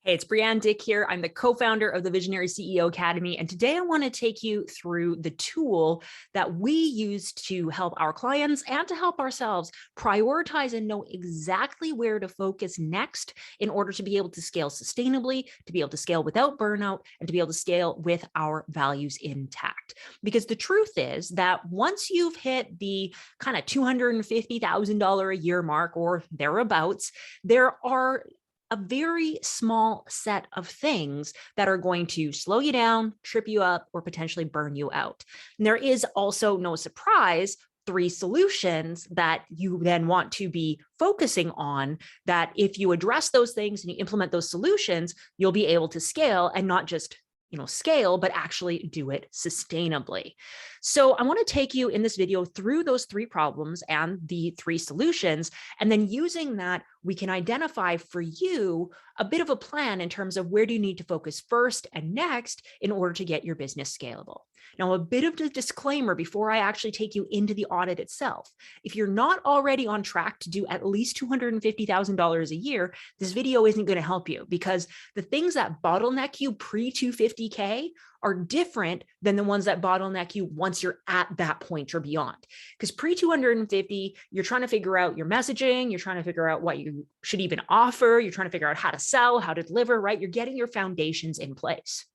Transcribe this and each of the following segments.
Hey, it's Brianne Dick here. I'm the co-founder of the Visionary CEO Academy. And today I want to take you through the tool that we use to help our clients and to help ourselves prioritize and know exactly where to focus next in order to be able to scale sustainably, to be able to scale without burnout, and to be able to scale with our values intact. Because the truth is that once you've hit the kind of $250,000 a year mark or thereabouts, there are a very small set of things that are going to slow you down, trip you up, or potentially burn you out. And there is also, no surprise, 3 solutions that you then want to be focusing on, that if you address those things and you implement those solutions, you'll be able to scale, and not just scale, but actually do it sustainably. So I want to take you in this video through those 3 problems and the 3 solutions. And then using that, we can identify for you a bit of a plan in terms of where do you need to focus first and next in order to get your business scalable. Now, a bit of a disclaimer before I actually take you into the audit itself. If you're not already on track to do at least $250,000 a year, this video isn't going to help you, because the things that bottleneck you pre-250K are different than the ones that bottleneck you once you're at that point or beyond. Because pre-250, you're trying to figure out your messaging, you're trying to figure out what you should even offer, you're trying to figure out how to sell, how to deliver, right? You're getting your foundations in place.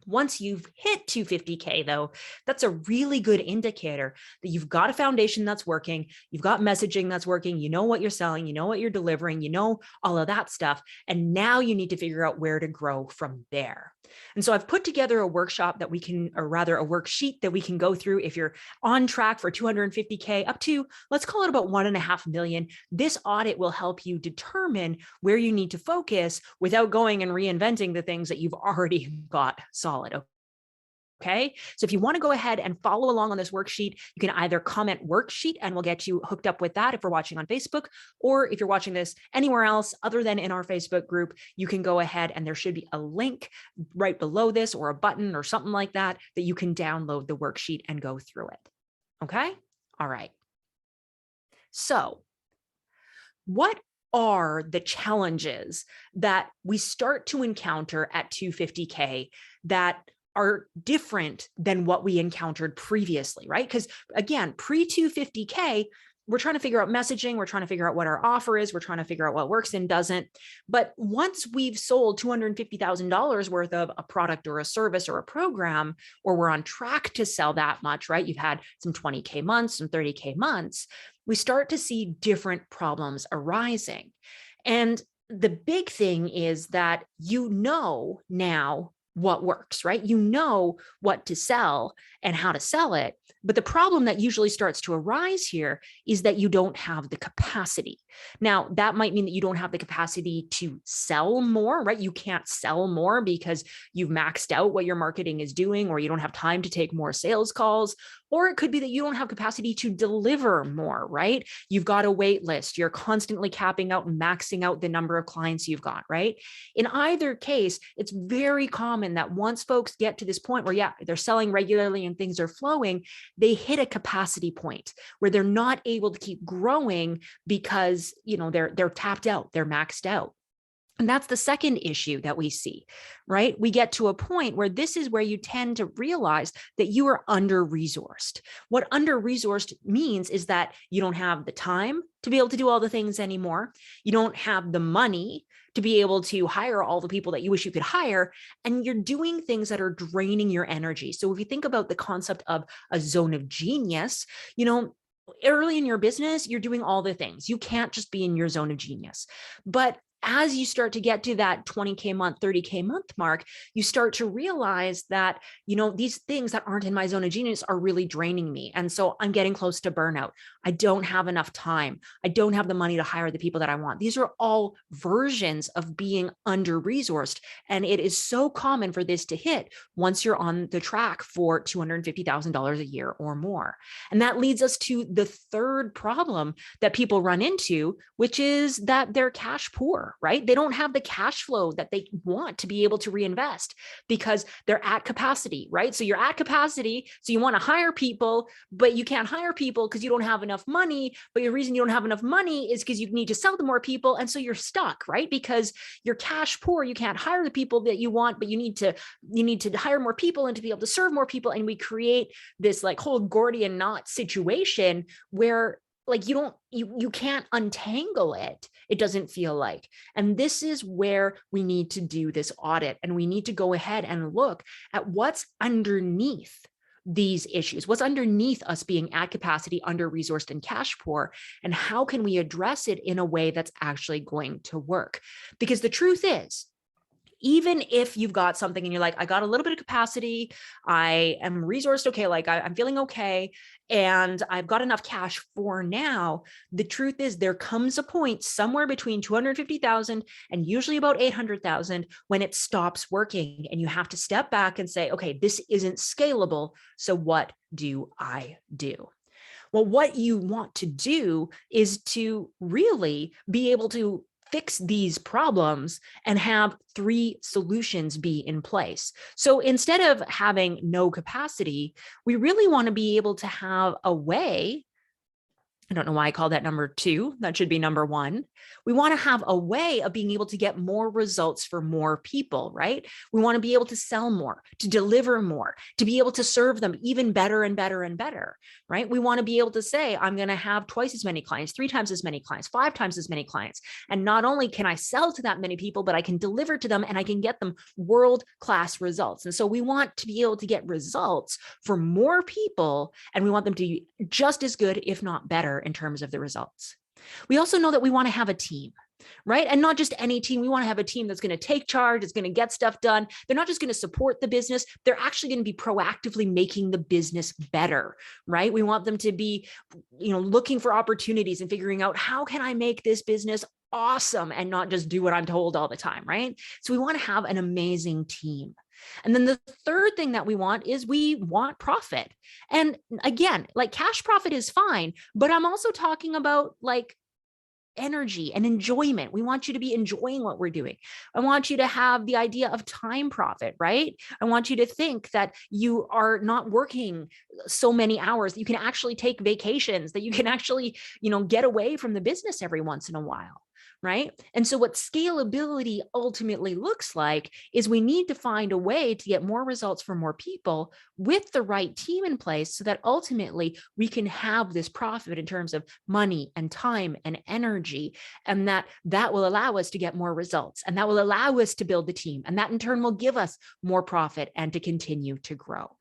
Once you've hit 250K though, that's a really good indicator that you've got a foundation that's working, you've got messaging that's working, you know what you're selling, you know what you're delivering, you know all of that stuff. And now you need to figure out where to grow from there. And so I've put together a workshop that we can, or rather a worksheet that we can go through if you're on track for 250K up to, let's call it about 1.5 million. This audit will help you determine where you need to focus without going and reinventing the things that you've already got solid. Okay, so if you want to go ahead and follow along on this worksheet, you can either comment worksheet and we'll get you hooked up with that if we're watching on Facebook, or if you're watching this anywhere else other than in our Facebook group, you can go ahead and there should be a link right below this, or a button or something like that, that you can download the worksheet and go through it. Okay, all right. So what are the challenges that we start to encounter at 250K that are different than what we encountered previously, right? Because again, pre-250K, we're trying to figure out messaging, we're trying to figure out what our offer is, we're trying to figure out what works and doesn't. But once we've sold $250,000 worth of a product or a service or a program, or we're on track to sell that much, right? You've had some 20K months, some 30K months, we start to see different problems arising. And the big thing is that you know now what works, right? You know what to sell and how to sell it. But the problem that usually starts to arise here is that you don't have the capacity. Now, that might mean that you don't have the capacity to sell more, right? You can't sell more because you've maxed out what your marketing is doing, or you don't have time to take more sales calls. Or it could be that you don't have capacity to deliver more, right? You've got a wait list. You're constantly capping out and maxing out the number of clients you've got, right? In either case, it's very common that once folks get to this point where, yeah, they're selling regularly and things are flowing, they hit a capacity point where they're not able to keep growing because, they're tapped out, they're maxed out. And that's the second issue that we see, right? We get to a point where this is where you tend to realize that you are under-resourced. What under-resourced means is that you don't have the time to be able to do all the things anymore. You don't have the money to be able to hire all the people that you wish you could hire, and you're doing things that are draining your energy. So if you think about the concept of a zone of genius, early in your business, you're doing all the things. You can't just be in your zone of genius. But as you start to get to that 20K month, 30K month mark, you start to realize that, these things that aren't in my zone of genius are really draining me. And so I'm getting close to burnout. I don't have enough time. I don't have the money to hire the people that I want. These are all versions of being under-resourced. And it is so common for this to hit once you're on the track for $250,000 a year or more. And that leads us to the third problem that people run into, which is that they're cash poor. anymore, right? They don't have the cash flow that they want to be able to reinvest because they're at capacity, right? So you're at capacity, so you want to hire people, but you can't hire people because you don't have enough money. But the reason you don't have enough money is because you need to sell to more people. And so you're stuck, right? Because you're cash poor. You can't hire the people that you want, but you need to hire more people and to be able to serve more people. And we create this like whole Gordian knot situation where like you can't untangle it. It doesn't feel like. And this is where we need to do this audit, and we need to go ahead and look at what's underneath these issues, what's underneath us being at capacity, under-resourced, and cash poor, and how can we address it in a way that's actually going to work? Because the truth is, even if you've got something and you're like, I got a little bit of capacity, I am resourced, okay, like I'm feeling okay, and I've got enough cash for now, the truth is there comes a point somewhere between 250,000 and usually about 800,000 when it stops working, and you have to step back and say, okay, this isn't scalable, so what do I do? Well, what you want to do is to really be able to fix these problems and have 3 solutions be in place. So instead of having no capacity, we really want to be able to have a way. I don't know why I call that number 2. That should be number 1. We want to have a way of being able to get more results for more people, right? We want to be able to sell more, to deliver more, to be able to serve them even better and better and better, right? We want to be able to say, I'm going to have twice as many clients, 3 times as many clients, 5 times as many clients. And not only can I sell to that many people, but I can deliver to them and I can get them world-class results. And so we want to be able to get results for more people, and we want them to be just as good, if not better, in terms of the results. We also know that we want to have a team, right? And not just any team. We want to have a team that's going to take charge, it's going to get stuff done. They're not just going to support the business, they're actually going to be proactively making the business better, right? We want them to be, looking for opportunities and figuring out, how can I make this business awesome and not just do what I'm told all the time, right? So we want to have an amazing team. And then the third thing that we want is we want profit. And again, like cash profit is fine, but I'm also talking about like energy and enjoyment. We want you to be enjoying what we're doing. I want you to have the idea of time profit, right? I want you to think that you are not working so many hours, that you can actually take vacations, that you can actually, get away from the business every once in a while. Right? And so what scalability ultimately looks like is we need to find a way to get more results for more people with the right team in place, so that ultimately we can have this profit in terms of money and time and energy, and that will allow us to get more results, and that will allow us to build the team, and that in turn will give us more profit and to continue to grow.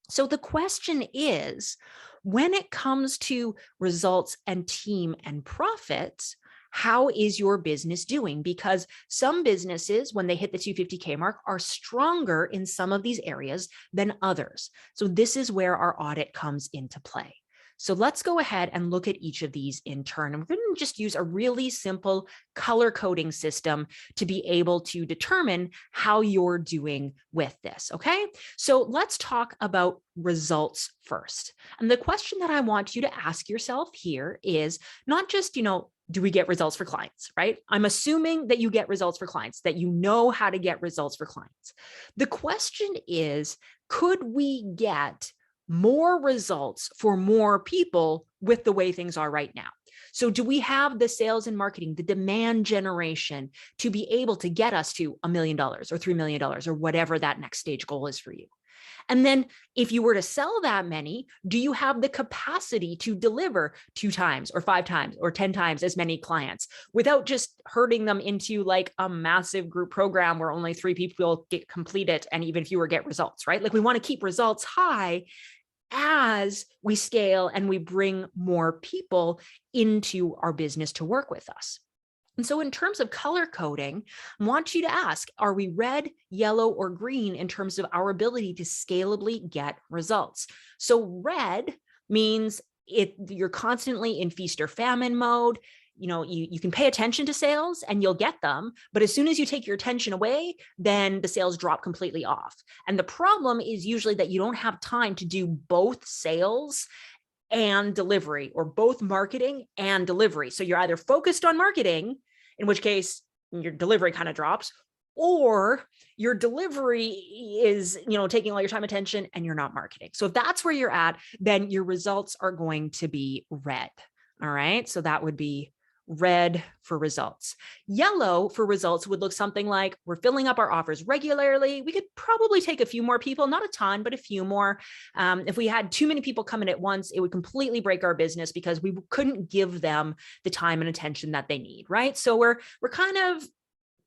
So the question is, when it comes to results and team and profits, how is your business doing? Because some businesses, when they hit the 250K mark, are stronger in some of these areas than others. So this is where our audit comes into play. So let's go ahead and look at each of these in turn. And we're going to just use a really simple color coding system to be able to determine how you're doing with this. Okay, so let's talk about results first. And the question that I want you to ask yourself here is not just, do we get results for clients, right? I'm assuming that you get results for clients, that you know how to get results for clients. The question is, could we get more results for more people with the way things are right now? So do we have the sales and marketing, the demand generation to be able to get us to $1 million or $3 million or whatever that next stage goal is for you? And then if you were to sell that many, do you have the capacity to deliver 2 times or 5 times or 10 times as many clients without just herding them into like a massive group program where only 3 people get complete it and even fewer get results, right? Like we want to keep results high as we scale and we bring more people into our business to work with us. And so in terms of color coding, I want you to ask, are we red, yellow, or green in terms of our ability to scalably get results? So red means you're constantly in feast or famine mode. You can pay attention to sales and you'll get them, but as soon as you take your attention away, then the sales drop completely off. And the problem is usually that you don't have time to do both sales and delivery, or both marketing and delivery. So you're either focused on marketing, in which case your delivery kind of drops, or your delivery is, taking all your time, attention, and you're not marketing. So if that's where you're at, then your results are going to be red. All right. So that would be red for results. Yellow for results would look something like we're filling up our offers regularly. We could probably take a few more people, not a ton, but a few more. If we had too many people come in at once, it would completely break our business because we couldn't give them the time and attention that they need, right? So we're kind of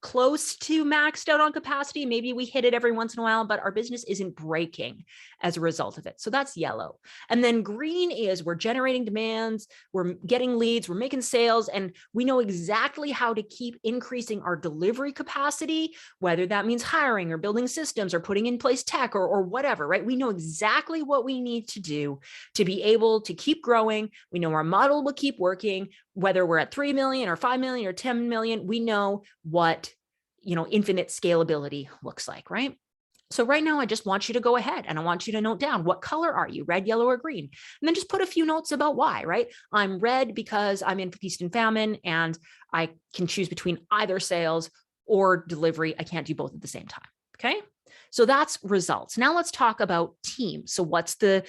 close to maxed out on capacity. Maybe we hit it every once in a while, but our business isn't breaking as a result of it. So that's yellow. And then green is we're generating demands, we're getting leads, we're making sales, and we know exactly how to keep increasing our delivery capacity, whether that means hiring or building systems or putting in place tech or whatever, right? We know exactly what we need to do to be able to keep growing. We know our model will keep working, whether we're at 3 million or 5 million or 10 million, we know what, infinite scalability looks like, right? So right now, I just want you to go ahead and I want you to note down, what color are you, red, yellow, or green? And then just put a few notes about why, right? I'm red because I'm in feast and famine and I can choose between either sales or delivery. I can't do both at the same time, okay? So that's results. Now let's talk about team. So what's the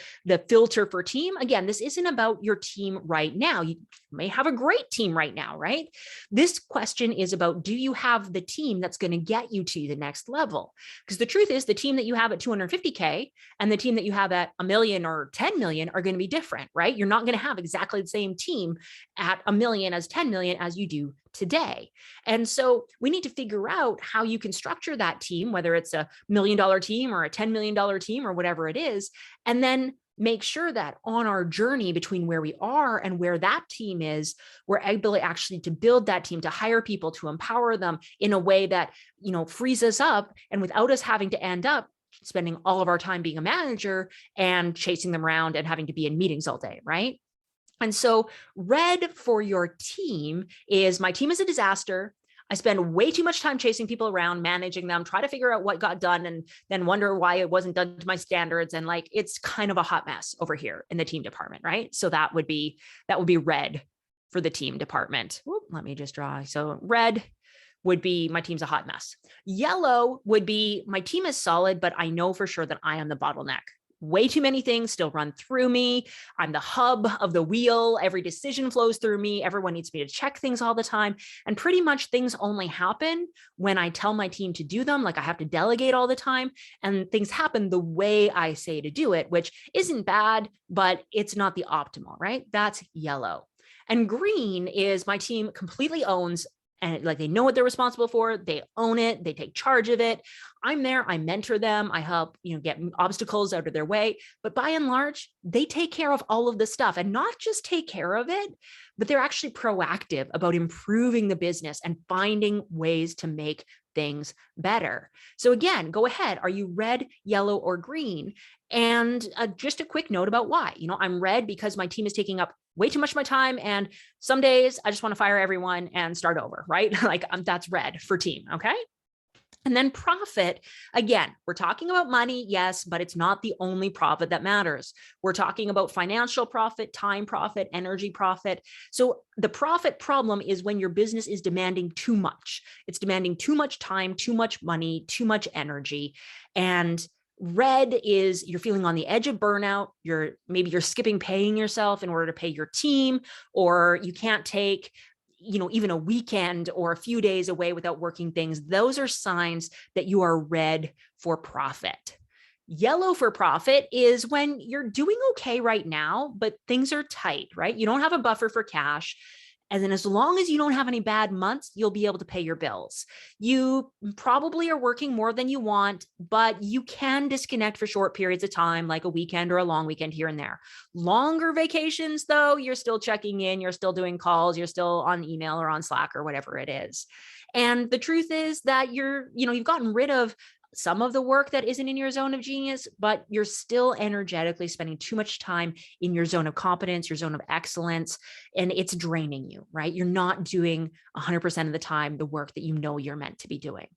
filter for team? Again, this isn't about your team right now. You may have a great team right now, right? This question is about, do you have the team that's going to get you to the next level? Because the truth is the team that you have at 250K and the team that you have at 1 million or 10 million are going to be different, right? You're not going to have exactly the same team at 1 million as 10 million as you do today. And so we need to figure out how you can structure that team, whether it's a $1 million team or a $10 million team or whatever it is, and then make sure that on our journey between where we are and where that team is, we're able actually to build that team, to hire people, to empower them in a way that, frees us up and without us having to end up spending all of our time being a manager and chasing them around and having to be in meetings all day, right? And so red for your team is, my team is a disaster. I spend way too much time chasing people around, managing them, try to figure out what got done and then wonder why it wasn't done to my standards. And it's kind of a hot mess over here in the team department, right? So that would be red for the team department. Whoop, let me just draw. So red would be, my team's a hot mess. Yellow would be, my team is solid, but I know for sure that I am the bottleneck. Way too many things still run through me. I'm the hub of the wheel. Every decision flows through me. Everyone needs me to check things all the time. And pretty much things only happen when I tell my team to do them. Like I have to delegate all the time and things happen the way I say to do it, which isn't bad, but it's not the optimal, right? That's yellow. And green is, my team completely owns and they know what they're responsible for. They own it. They take charge of it. I'm there. I mentor them. I help, get obstacles out of their way. But by and large, they take care of all of this stuff, and not just take care of it, but they're actually proactive about improving the business and finding ways to make things better. So again, go ahead. Are you red, yellow, or green? And just a quick note about why. I'm red because my team is taking up way too much of my time. And some days I just want to fire everyone and start over, right? That's red for team. Okay. And then profit, again, we're talking about money, yes, but it's not the only profit that matters. We're talking about financial profit, time profit, energy profit. So the profit problem is when your business is demanding too much. It's demanding too much time, too much money, too much energy. And red is you're feeling on the edge of burnout. Maybe you're skipping paying yourself in order to pay your team, or you can't take even a weekend or a few days away without working things. Those are signs that you are red for profit. Yellow for profit is when you're doing okay right now, but things are tight, right? You don't have a buffer for cash. And then as long as you don't have any bad months, you'll be able to pay your bills. You probably are working more than you want, but you can disconnect for short periods of time, like a weekend or a long weekend here and there. Longer vacations, though, you're still checking in, you're still doing calls, you're still on email or on Slack or whatever it is. And the truth is that you've gotten rid of some of the work that isn't in your zone of genius, but you're still energetically spending too much time in your zone of competence, your zone of excellence, and it's draining you, right? You're not doing 100% of the time the work that you're meant to be doing.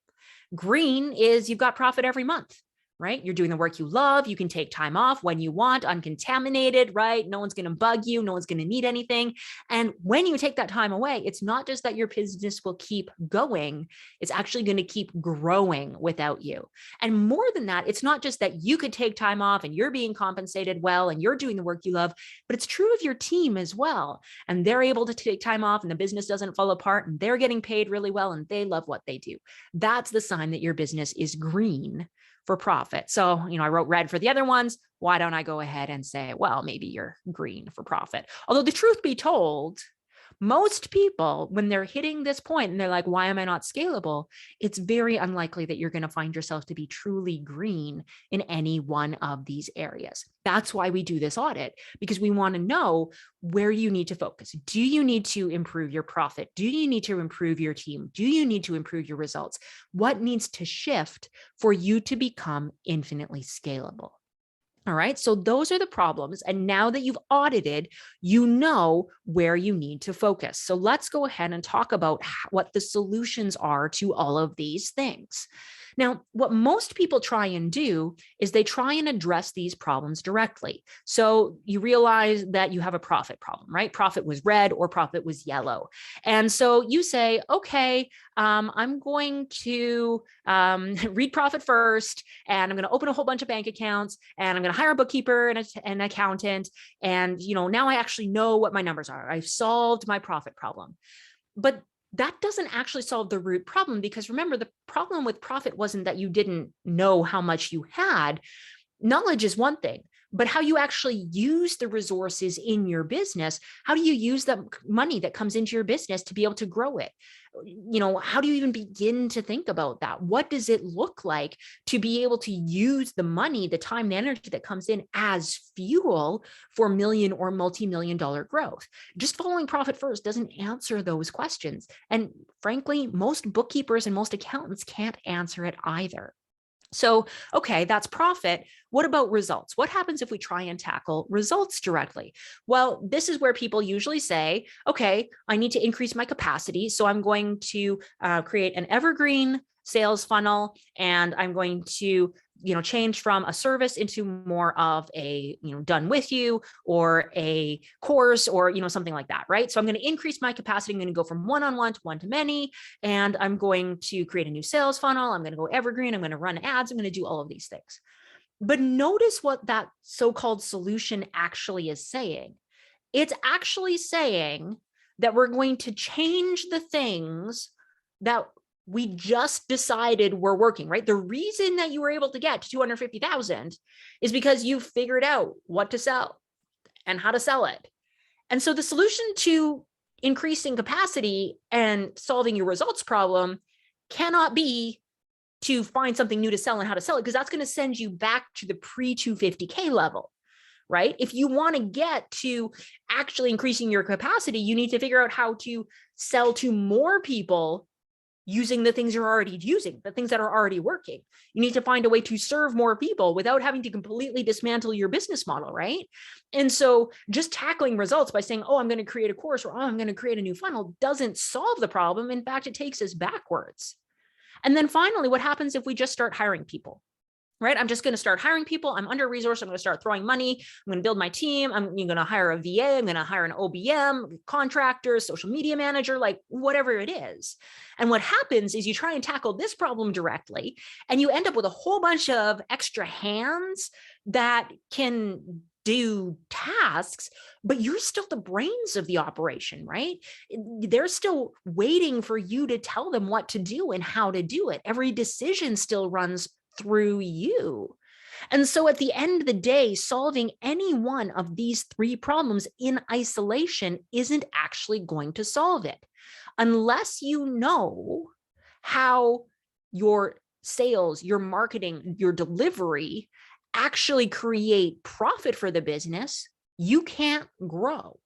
Green is you've got profit every month. right? You're doing the work you love. You can take time off when you want, uncontaminated, right? No one's going to bug you. No one's going to need anything. And when you take that time away, it's not just that your business will keep going, it's actually going to keep growing without you. And more than that, it's not just that you could take time off and you're being compensated well and you're doing the work you love, but it's true of your team as well. And they're able to take time off and the business doesn't fall apart and they're getting paid really well and they love what they do. That's the sign that your business is green for profit. So, I wrote red for the other ones. Why don't I go ahead and say, well, maybe you're green for profit? Although the truth be told, most people, when they're hitting this point and they're like, why am I not scalable? It's very unlikely that you're going to find yourself to be truly green in any one of these areas. That's why we do this audit, because we want to know where you need to focus. Do you need to improve your profit? Do you need to improve your team? Do you need to improve your results? What needs to shift for you to become infinitely scalable? All right, so those are the problems. And now that you've audited, you know where you need to focus. So let's go ahead and talk about what the solutions are to all of these things. Now, what most people try and do is they try and address these problems directly. So you realize that you have a profit problem, right? Profit was red or profit was yellow. And so you say, okay, I'm going to read profit first, and I'm going to open a whole bunch of bank accounts, and I'm going to hire a bookkeeper and an accountant. And, now I actually know what my numbers are. I've solved my profit problem. But that doesn't actually solve the root problem, because remember, the problem with profit wasn't that you didn't know how much you had. Knowledge is one thing, but how you actually use the resources in your business, how do you use the money that comes into your business to be able to grow it? How do you even begin to think about that? What does it look like to be able to use the money, the time, the energy that comes in as fuel for million or multi-million dollar growth? Just following profit first doesn't answer those questions. And frankly, most bookkeepers and most accountants can't answer it either. So, okay, that's profit. What about results? What happens if we try and tackle results directly? Well, this is where people usually say, okay, I need to increase my capacity. So I'm going to create an evergreen sales funnel, and I'm going to change from a service into more of a, done with you or a course or, something like that, right? So I'm going to increase my capacity. I'm going to go from one-on-one to one-to-many, and I'm going to create a new sales funnel. I'm going to go evergreen. I'm going to run ads. I'm going to do all of these things. But notice what that so-called solution actually is saying. It's actually saying that we're going to change the things that we just decided were working, right? The reason that you were able to get to 250,000 is because you figured out what to sell and how to sell it. And so the solution to increasing capacity and solving your results problem cannot be to find something new to sell and how to sell it, because that's going to send you back to the pre-250K level, right? If you want to get to actually increasing your capacity, you need to figure out how to sell to more people using the things you're already using, the things that are already working. You need to find a way to serve more people without having to completely dismantle your business model, right? And so just tackling results by saying, oh, I'm going to create a course, or oh, I'm going to create a new funnel, doesn't solve the problem. In fact, it takes us backwards. And then finally, what happens if we just start hiring people? Right? I'm just going to start hiring people. I'm under-resourced. I'm going to start throwing money. I'm going to build my team. I'm going to hire a VA. I'm going to hire an OBM, contractor, social media manager, like whatever it is. And what happens is you try and tackle this problem directly, and you end up with a whole bunch of extra hands that can do tasks, but you're still the brains of the operation, right? They're still waiting for you to tell them what to do and how to do it. Every decision still runs through you. And so at the end of the day, solving any one of these three problems in isolation isn't actually going to solve it. Unless you know how your sales, your marketing, your delivery actually create profit for the business, you can't grow.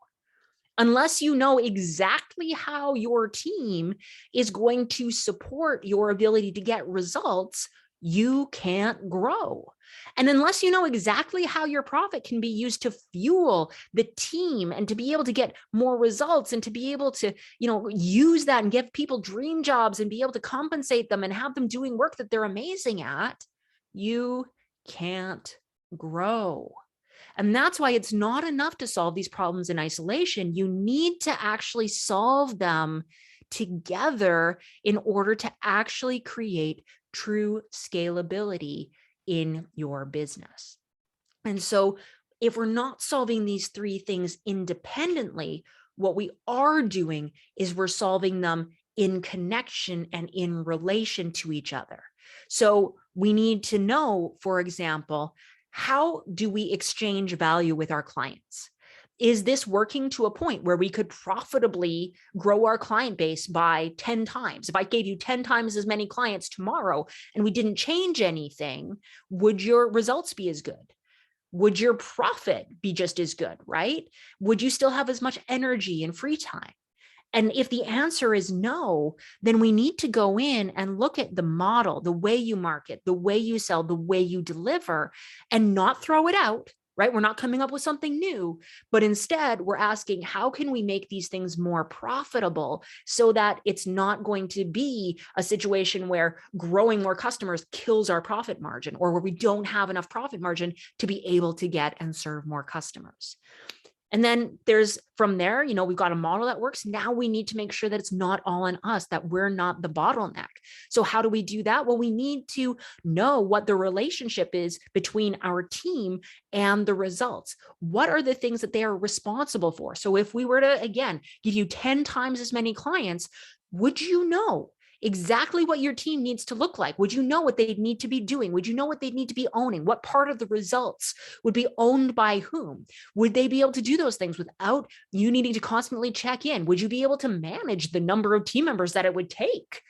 Unless you know exactly how your team is going to support your ability to get results, you can't grow. And unless you know exactly how your profit can be used to fuel the team and to be able to get more results and to be able to, use that and give people dream jobs and be able to compensate them and have them doing work that they're amazing at, you can't grow. And that's why it's not enough to solve these problems in isolation. You need to actually solve them together in order to actually create true scalability in your business. And so if we're not solving these three things independently, what we are doing is we're solving them in connection and in relation to each other. So we need to know, for example, how do we exchange value with our clients? Is this working to a point where we could profitably grow our client base by 10 times? If I gave you 10 times as many clients tomorrow and we didn't change anything, would your results be as good? Would your profit be just as good, right? Would you still have as much energy and free time? And if the answer is no, then we need to go in and look at the model, the way you market, the way you sell, the way you deliver, and not throw it out, right? We're not coming up with something new, but instead we're asking, how can we make these things more profitable so that it's not going to be a situation where growing more customers kills our profit margin, or where we don't have enough profit margin to be able to get and serve more customers. And then there's from there, we've got a model that works. Now we need to make sure that it's not all on us, that we're not the bottleneck. So how do we do that? Well, we need to know what the relationship is between our team and the results. What are the things that they are responsible for? So if we were to, again, give you 10 times as many clients, would you know exactly what your team needs to look like? Would you know what they need to be doing? Would you know what they need to be owning? What part of the results would be owned by whom? Would they be able to do those things without you needing to constantly check in? Would you be able to manage the number of team members that it would take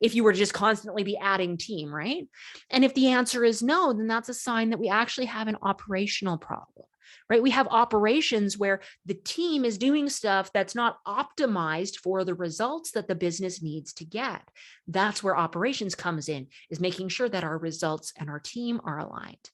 if you were to just constantly be adding team, right? And if the answer is no, then that's a sign that we actually have an operational problem. Right? We have operations where the team is doing stuff that's not optimized for the results that the business needs to get. That's where operations comes in, is making sure that our results and our team are aligned.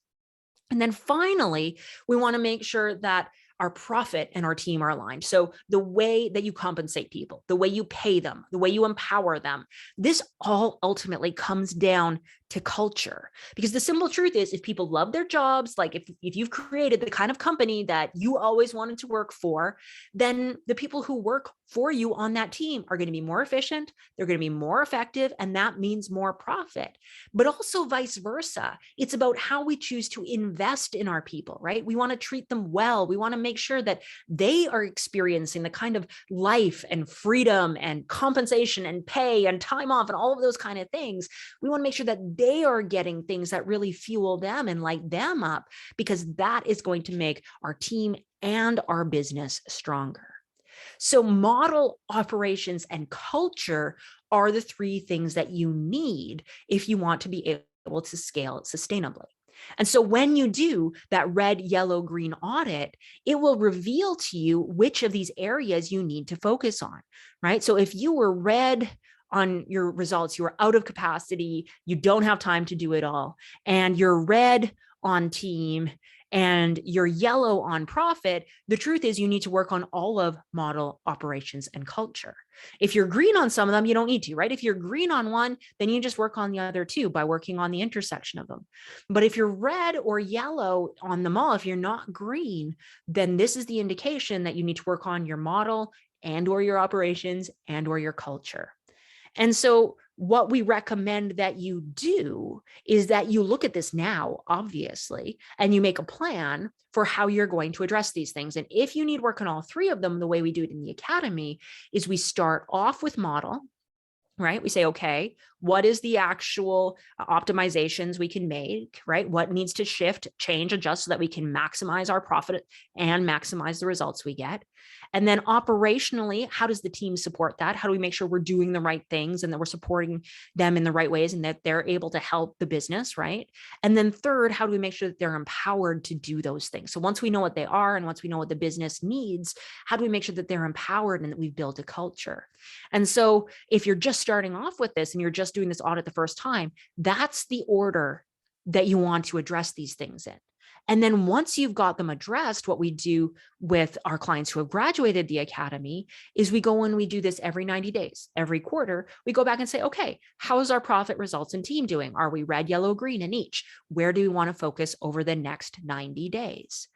And then finally, we want to make sure that our profit and our team are aligned. So the way that you compensate people, the way you pay them, the way you empower them, this all ultimately comes down to culture. Because the simple truth is, if people love their jobs, like if you've created the kind of company that you always wanted to work for, then the people who work for you on that team are going to be more efficient, they're going to be more effective, and that means more profit. But also vice versa. It's about how we choose to invest in our people, right? We want to treat them well. We want to make sure that they are experiencing the kind of life and freedom and compensation and pay and time off and all of those kind of things. We want to make sure that they are getting things that really fuel them and light them up, because that is going to make our team and our business stronger. So model, operations, and culture are the three things that you need if you want to be able to scale sustainably. And so when you do that red, yellow, green audit, it will reveal to you which of these areas you need to focus on, right? So if you were red on your results, you are out of capacity, you don't have time to do it all, and you're red on team and you're yellow on profit, the truth is you need to work on all of model, operations, and culture. If you're green on some of them, you don't need to, right? If you're green on one, then you just work on the other two by working on the intersection of them. But if you're red or yellow on them all, if you're not green, then this is the indication that you need to work on your model and or your operations and or your culture. And so what we recommend that you do is that you look at this now, obviously, and you make a plan for how you're going to address these things. And if you need work on all three of them, the way we do it in the academy is we start off with model, right? We say, okay, what is the actual optimizations we can make, right? What needs to shift, change, adjust so that we can maximize our profit and maximize the results we get? And then operationally, how does the team support that? How do we make sure we're doing the right things and that we're supporting them in the right ways and that they're able to help the business, right? And then third, how do we make sure that they're empowered to do those things? So once we know what they are and once we know what the business needs, how do we make sure that they're empowered and that we've built a culture? And so if you're just starting off with this and you're just doing this audit the first time, that's the order that you want to address these things in. And then once you've got them addressed, what we do with our clients who have graduated the academy is we go and we do this every 90 days. Every quarter, we go back and say, okay, how's our profit results and team doing? Are we red, yellow, green in each? Where do we want to focus over the next 90 days?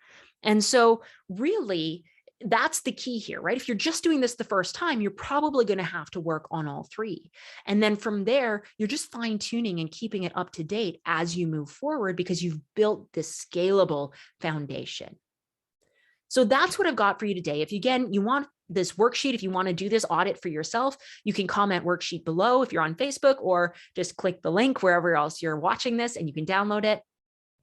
And so really, that's the key here, right? If you're just doing this the first time, you're probably going to have to work on all three. And then from there, you're just fine tuning and keeping it up to date as you move forward because you've built this scalable foundation. So that's what I've got for you today. If you want this worksheet, if you want to do this audit for yourself, you can comment worksheet below if you're on Facebook, or just click the link wherever else you're watching this and you can download it.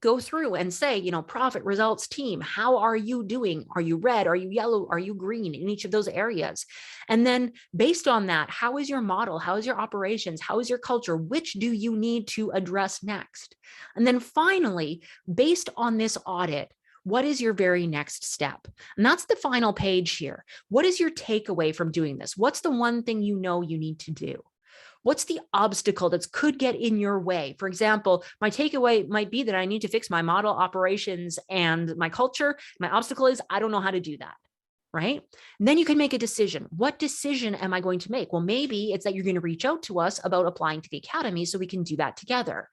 Go through and say, profit results team, how are you doing? Are you red? Are you yellow? Are you green in each of those areas? And then based on that, how is your model? How is your operations? How is your culture? Which do you need to address next? And then finally, based on this audit, what is your very next step? And that's the final page here. What is your takeaway from doing this? What's the one thing you know you need to do? What's the obstacle that could get in your way? For example, my takeaway might be that I need to fix my model operations and my culture. My obstacle is I don't know how to do that, right? And then you can make a decision. What decision am I going to make? Well, maybe it's that you're going to reach out to us about applying to the academy so we can do that together.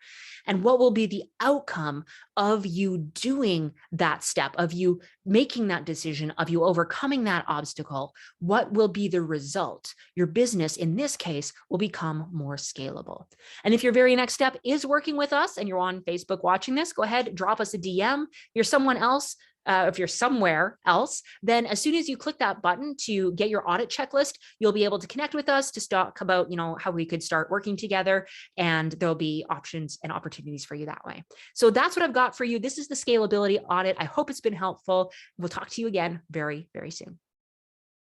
And what will be the outcome of you doing that step, of you making that decision, of you overcoming that obstacle? What will be the result? Your business, in this case, will become more scalable. And if your very next step is working with us and you're on Facebook watching this, go ahead, drop us a DM. If you're someone else, if you're somewhere else, then as soon as you click that button to get your audit checklist, you'll be able to connect with us to talk about, how we could start working together, and there'll be options and opportunities for you that way. So that's what I've got for you. This is the scalability audit. I hope it's been helpful. We'll talk to you again very, very soon.